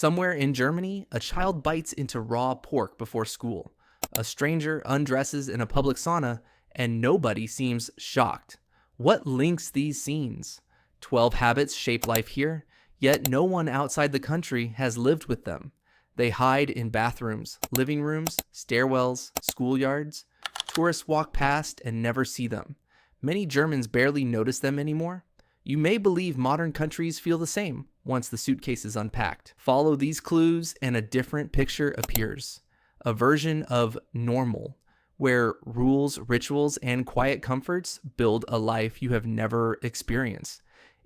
Somewhere in Germany, a child bites into raw pork before school. A stranger undresses in a public sauna, and nobody seems shocked. What links these scenes? 12 habits shape life here, yet no one outside the country has lived with them. They hide in bathrooms, living rooms, stairwells, schoolyards. Tourists walk past and never see them. Many Germans barely notice them anymore. You may believe modern countries feel the same once the suitcase is unpacked. Follow these clues and a different picture appears. A version of normal, where rules, rituals, and quiet comforts build a life you have never experienced.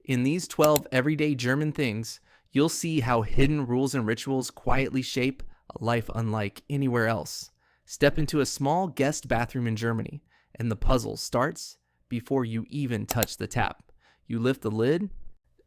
In these 12 everyday German things, you'll see how hidden rules and rituals quietly shape a life unlike anywhere else. Step into a small guest bathroom in Germany, and the puzzle starts before you even touch the tap. You lift the lid,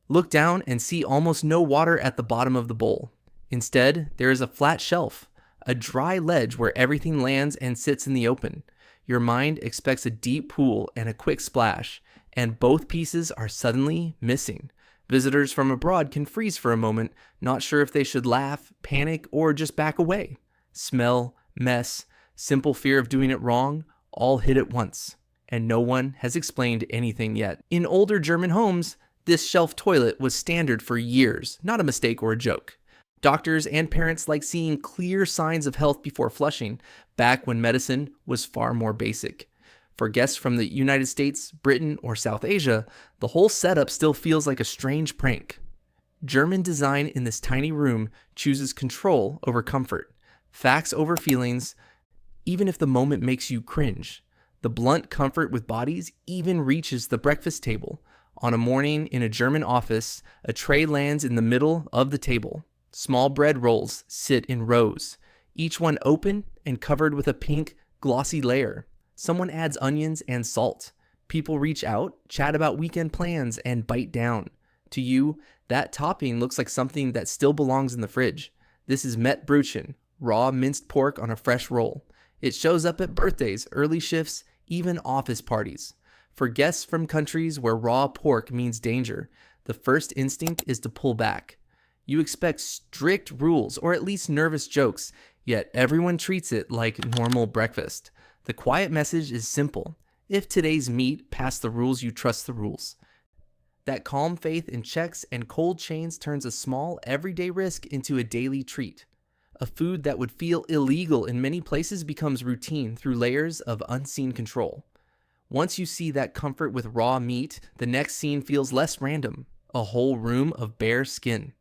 look down, and see almost no water at the bottom of the bowl. Instead, there is a flat shelf, a dry ledge where everything lands and sits in the open. Your mind expects a deep pool and a quick splash, and both pieces are suddenly missing. Visitors from abroad can freeze for a moment, not sure if they should laugh, panic, or just back away. Smell, mess, simple fear of doing it wrong, all hit at once. And no one has explained anything yet. In older German homes, this shelf toilet was standard for years, not a mistake or a joke. Doctors and parents like seeing clear signs of health before flushing, back when medicine was far more basic. For guests from the United States, Britain, or South Asia, the whole setup still feels like a strange prank. German design in this tiny room chooses control over comfort, facts over feelings, even if the moment makes you cringe. The blunt comfort with bodies even reaches the breakfast table. On a morning in a German office, a tray lands in the middle of the table. Small bread rolls sit in rows, each one open and covered with a pink, glossy layer. Someone adds onions and salt. People reach out, chat about weekend plans, and bite down. To you, that topping looks like something that still belongs in the fridge. This is Mettbrötchen, raw minced pork on a fresh roll. It shows up at birthdays, early shifts, even office parties. For guests from countries where raw pork means danger, the first instinct is to pull back. You expect strict rules or at least nervous jokes, yet everyone treats it like normal breakfast. The quiet message is simple. If today's meat passed the rules, you trust the rules. That calm faith in checks and cold chains turns a small, everyday risk into a daily treat. A food that would feel illegal in many places becomes routine through layers of unseen control. Once you see that comfort with raw meat, the next scene feels less random. A whole room of bare skin.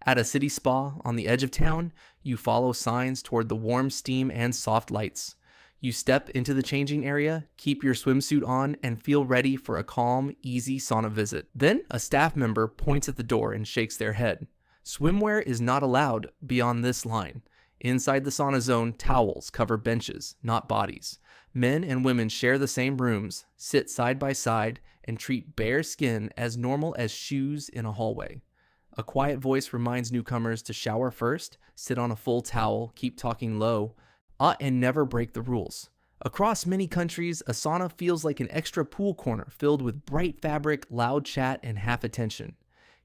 At a city spa on the edge of town, you follow signs toward the warm steam and soft lights. You step into the changing area, keep your swimsuit on, and feel ready for a calm, easy sauna visit. Then a staff member points at the door and shakes their head. Swimwear is not allowed beyond this line. Inside the sauna zone, towels cover benches, not bodies. Men and women share the same rooms, sit side by side, and treat bare skin as normal as shoes in a hallway. A quiet voice reminds newcomers to shower first, sit on a full towel, keep talking low, and never break the rules. Across many countries, a sauna feels like an extra pool corner filled with bright fabric, loud chat, and half attention.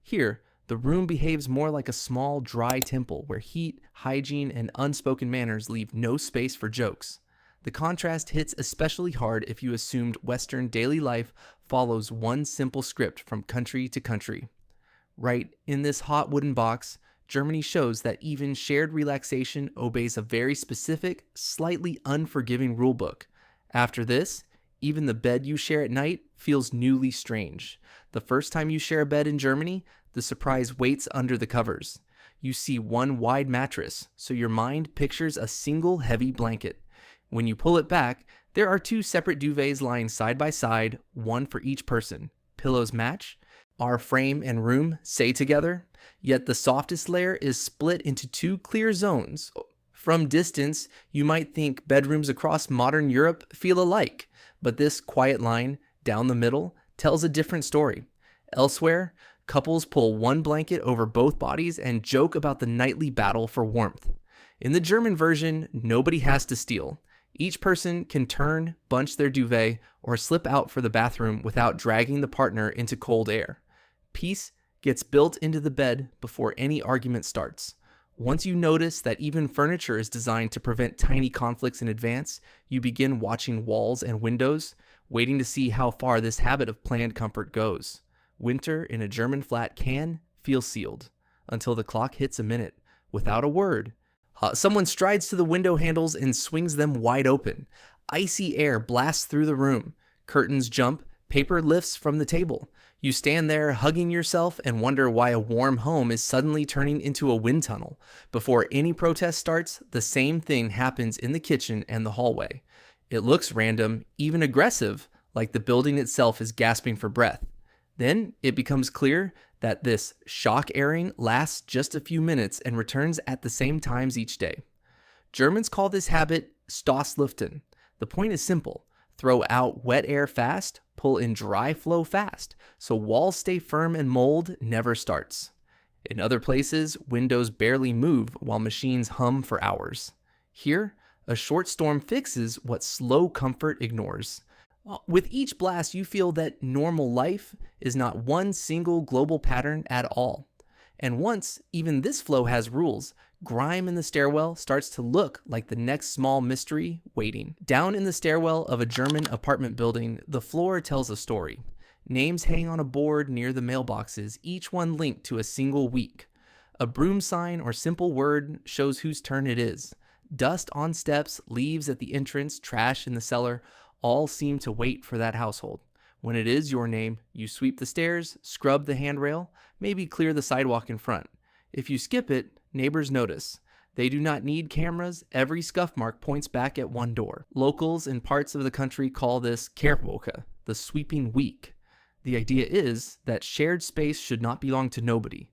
Here, the room behaves more like a small, dry temple where heat, hygiene, and unspoken manners leave no space for jokes. The contrast hits especially hard if you assumed Western daily life follows one simple script from country to country. Right in this hot wooden box, Germany shows that even shared relaxation obeys a very specific, slightly unforgiving rulebook. After this, even the bed you share at night feels newly strange. The first time you share a bed in Germany, the surprise waits under the covers. You see one wide mattress, so your mind pictures a single heavy blanket. When you pull it back, there are two separate duvets lying side by side, one for each person. Pillows match. Our frame and room stay together, yet the softest layer is split into two clear zones. From distance, you might think bedrooms across modern Europe feel alike, but this quiet line down the middle tells a different story. Elsewhere, couples pull one blanket over both bodies and joke about the nightly battle for warmth. In the German version, nobody has to steal. Each person can turn, bunch their duvet, or slip out for the bathroom without dragging the partner into cold air. Peace gets built into the bed before any argument starts. Once you notice that even furniture is designed to prevent tiny conflicts in advance, you begin watching walls and windows, waiting to see how far this habit of planned comfort goes. Winter in a German flat can feel sealed until the clock hits a minute. Without a word, someone strides to the window handles and swings them wide open. Icy air blasts through the room. Curtains jump, paper lifts from the table. You stand there hugging yourself and wonder why a warm home is suddenly turning into a wind tunnel. Before any protest starts, the same thing happens in the kitchen and the hallway. It looks random, even aggressive, like the building itself is gasping for breath. Then it becomes clear that this shock airing lasts just a few minutes and returns at the same times each day. Germans call this habit Stoßlüften. The point is simple. Throw out wet air fast, pull in dry flow fast, so walls stay firm and mold never starts. In other places, windows barely move while machines hum for hours. Here, a short storm fixes what slow comfort ignores. With each blast, you feel that normal life is not one single global pattern at all. And once even this flow has rules, grime in the stairwell starts to look like the next small mystery waiting. Down in the stairwell of a German apartment building, the floor tells a story. Names hang on a board near the mailboxes, each one linked to a single week. A broom sign or simple word shows whose turn it is. Dust on steps, leaves at the entrance, trash in the cellar, all seem to wait for that household. When it is your name, you sweep the stairs, scrub the handrail, maybe clear the sidewalk in front. If you skip it, neighbors notice. They do not need cameras. Every scuff mark points back at one door. Locals in parts of the country call this Kehrwoche, the sweeping week. The idea is that shared space should not belong to nobody.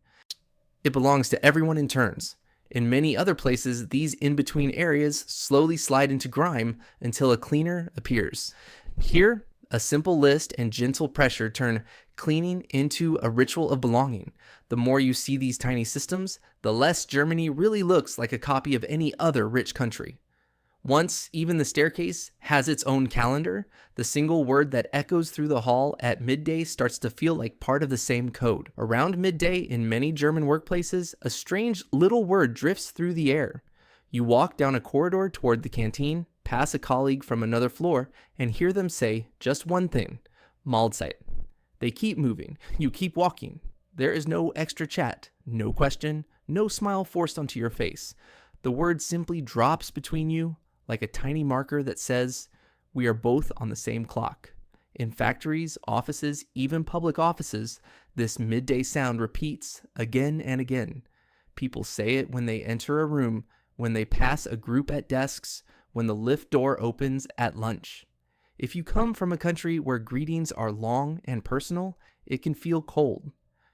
It belongs to everyone in turns. In many other places, these in-between areas slowly slide into grime until a cleaner appears. Here, a simple list and gentle pressure turn cleaning into a ritual of belonging. The more you see these tiny systems, the less Germany really looks like a copy of any other rich country. Once even the staircase has its own calendar, the single word that echoes through the hall at midday starts to feel like part of the same code. Around midday in many German workplaces, a strange little word drifts through the air. You walk down a corridor toward the canteen, pass a colleague from another floor, and hear them say just one thing, Mahlzeit. They keep moving. You keep walking. There is no extra chat, no question, no smile forced onto your face. The word simply drops between you, like a tiny marker that says, we are both on the same clock. In factories, offices, even public offices, this midday sound repeats again and again. People say it when they enter a room, when they pass a group at desks, when the lift door opens at lunch. If you come from a country where greetings are long and personal, it can feel cold.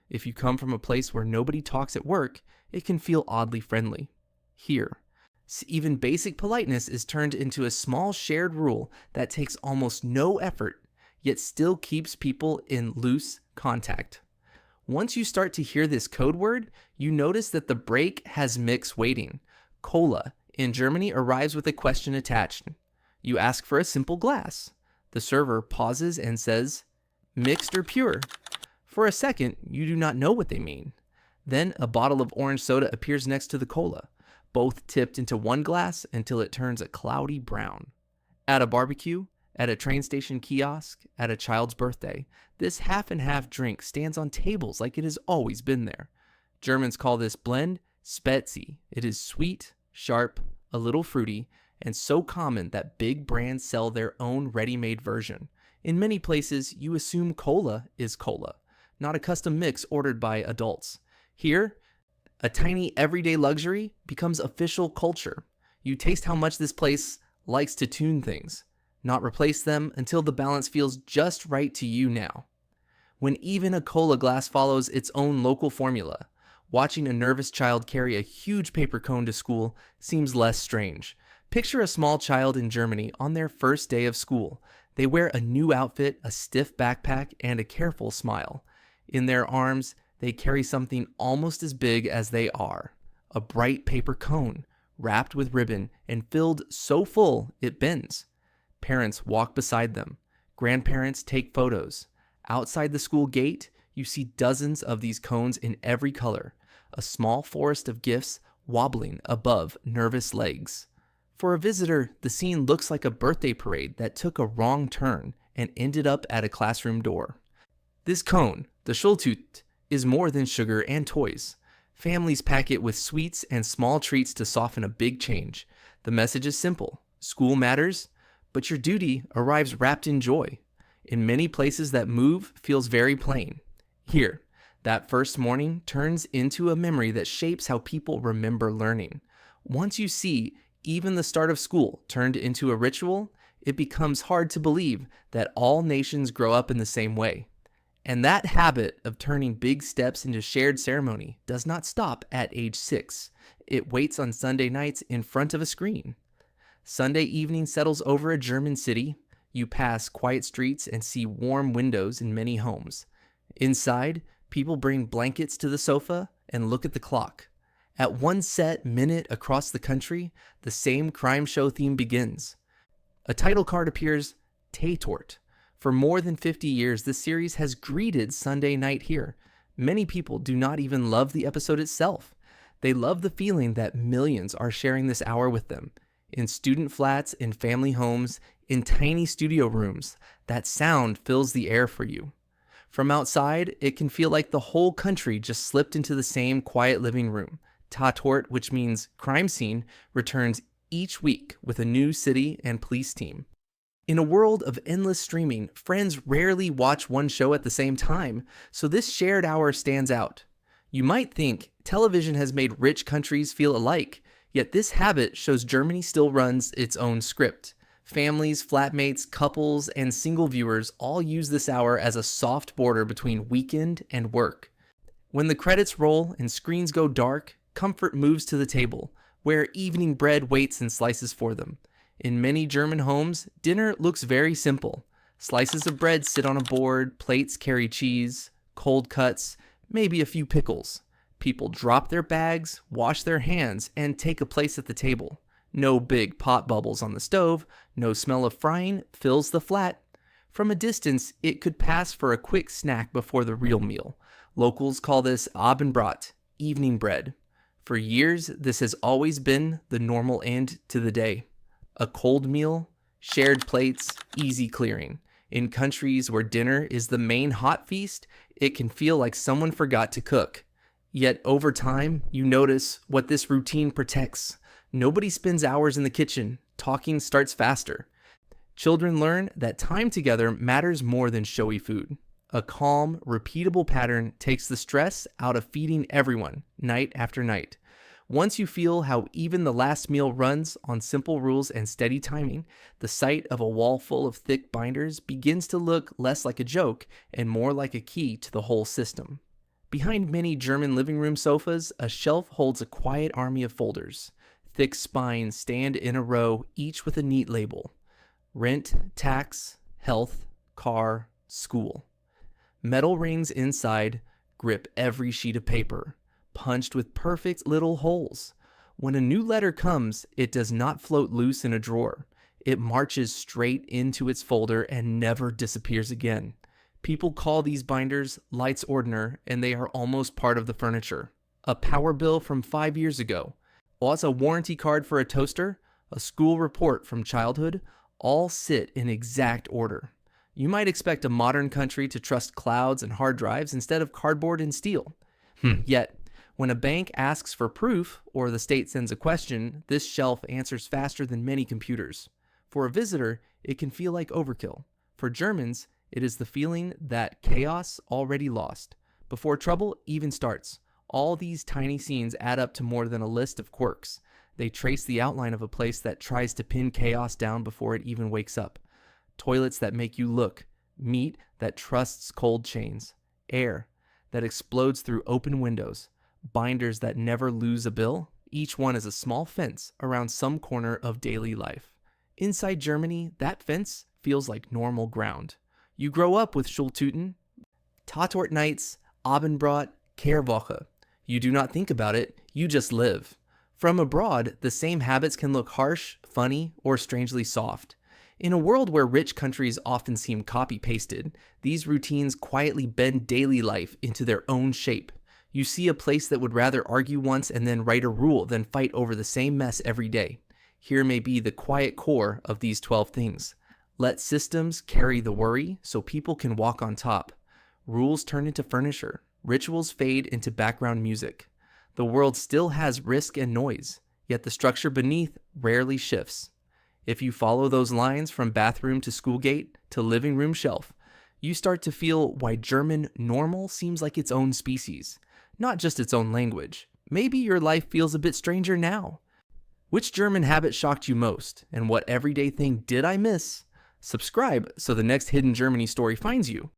If you come from a place where nobody talks at work, it can feel oddly friendly. Here, even basic politeness is turned into a small shared rule that takes almost no effort, yet still keeps people in loose contact. Once you start to hear this code word, you notice that the break has mix waiting. Cola in Germany arrives with a question attached. You ask for a simple glass. The server pauses and says, mixed or pure? For a second, you do not know what they mean. Then a bottle of orange soda appears next to the cola, both tipped into one glass until it turns a cloudy brown. At a barbecue, at a train station kiosk, at a child's birthday, this half and half drink stands on tables like it has always been there. Germans call this blend Spätzi. It is sweet, sharp, a little fruity, and so common that big brands sell their own ready-made version. In many places, you assume cola is cola, not a custom mix ordered by adults. Here, a tiny everyday luxury becomes official culture. You taste how much this place likes to tune things, not replace them until the balance feels just right to you now. When even a cola glass follows its own local formula, watching a nervous child carry a huge paper cone to school seems less strange. Picture a small child in Germany on their first day of school. They wear a new outfit, a stiff backpack, and a careful smile. In their arms, they carry something almost as big as they are, a bright paper cone, wrapped with ribbon and filled so full it bends. Parents walk beside them. Grandparents take photos. Outside the school gate, you see dozens of these cones in every color, a small forest of gifts wobbling above nervous legs. For a visitor, the scene looks like a birthday parade that took a wrong turn and ended up at a classroom door. This cone, the Schultüte, is more than sugar and toys. Families pack it with sweets and small treats to soften a big change. The message is simple. School matters, but your duty arrives wrapped in joy. In many places, that move feels very plain. Here, that first morning turns into a memory that shapes how people remember learning. Once you see even the start of school turned into a ritual, it becomes hard to believe that all nations grow up in the same way. And that habit of turning big steps into shared ceremony does not stop at age 6. It waits on Sunday nights in front of a screen. Sunday evening settles over a German city. You pass quiet streets and see warm windows in many homes. Inside, people bring blankets to the sofa and look at the clock. At one set minute across the country, the same crime show theme begins. A title card appears, Tatort. For more than 50 years, this series has greeted Sunday night here. Many people do not even love the episode itself. They love the feeling that millions are sharing this hour with them. In student flats, in family homes, in tiny studio rooms, that sound fills the air for you. From outside, it can feel like the whole country just slipped into the same quiet living room. Tatort, which means crime scene, returns each week with a new city and police team. In a world of endless streaming, friends rarely watch one show at the same time, so this shared hour stands out. You might think television has made rich countries feel alike, yet this habit shows Germany still runs its own script. Families, flatmates, couples, and single viewers all use this hour as a soft border between weekend and work. When the credits roll and screens go dark, comfort moves to the table, where evening bread waits in slices for them. In many German homes, dinner looks very simple. Slices of bread sit on a board, plates carry cheese, cold cuts, maybe a few pickles. People drop their bags, wash their hands, and take a place at the table. No big pot bubbles on the stove, no smell of frying fills the flat. From a distance, it could pass for a quick snack before the real meal. Locals call this Abendbrot, evening bread. For years, this has always been the normal end to the day. A cold meal, shared plates, easy clearing. In countries where dinner is the main hot feast, it can feel like someone forgot to cook. Yet over time, you notice what this routine protects. Nobody spends hours in the kitchen. Talking starts faster. Children learn that time together matters more than showy food. A calm, repeatable pattern takes the stress out of feeding everyone, night after night. Once you feel how even the last meal runs on simple rules and steady timing, the sight of a wall full of thick binders begins to look less like a joke and more like a key to the whole system. Behind many German living room sofas, a shelf holds a quiet army of folders. Thick spines stand in a row, each with a neat label. Rent, tax, health, car, school. Metal rings inside grip every sheet of paper, punched with perfect little holes. When a new letter comes, it does not float loose in a drawer. It marches straight into its folder and never disappears again. People call these binders Leitsordner, and they are almost part of the furniture. A power bill from 5 years ago, plus a warranty card for a toaster, a school report from childhood, all sit in exact order. You might expect a modern country to trust clouds and hard drives instead of cardboard and steel. Yet, when a bank asks for proof or the state sends a question, this shelf answers faster than many computers. For a visitor, it can feel like overkill. For Germans, it is the feeling that chaos already lost. Before trouble even starts, all these tiny scenes add up to more than a list of quirks. They trace the outline of a place that tries to pin chaos down before it even wakes up. Toilets that make you look, meat that trusts cold chains, air that explodes through open windows, binders that never lose a bill. Each one is a small fence around some corner of daily life. Inside Germany, that fence feels like normal ground. You grow up with Schultüten, Tatort nights, Abendbrot, Kehrwoche. You do not think about it, you just live. From abroad, the same habits can look harsh, funny, or strangely soft. In a world where rich countries often seem copy-pasted, these routines quietly bend daily life into their own shape. You see a place that would rather argue once and then write a rule than fight over the same mess every day. Here may be the quiet core of these 12 things. Let systems carry the worry so people can walk on top. Rules turn into furniture. Rituals fade into background music. The world still has risk and noise, yet the structure beneath rarely shifts. If you follow those lines from bathroom to school gate to living room shelf, you start to feel why German normal seems like its own species, not just its own language. Maybe your life feels a bit stranger now. Which German habit shocked you most, and what everyday thing did I miss? Subscribe so the next Hidden Germany story finds you.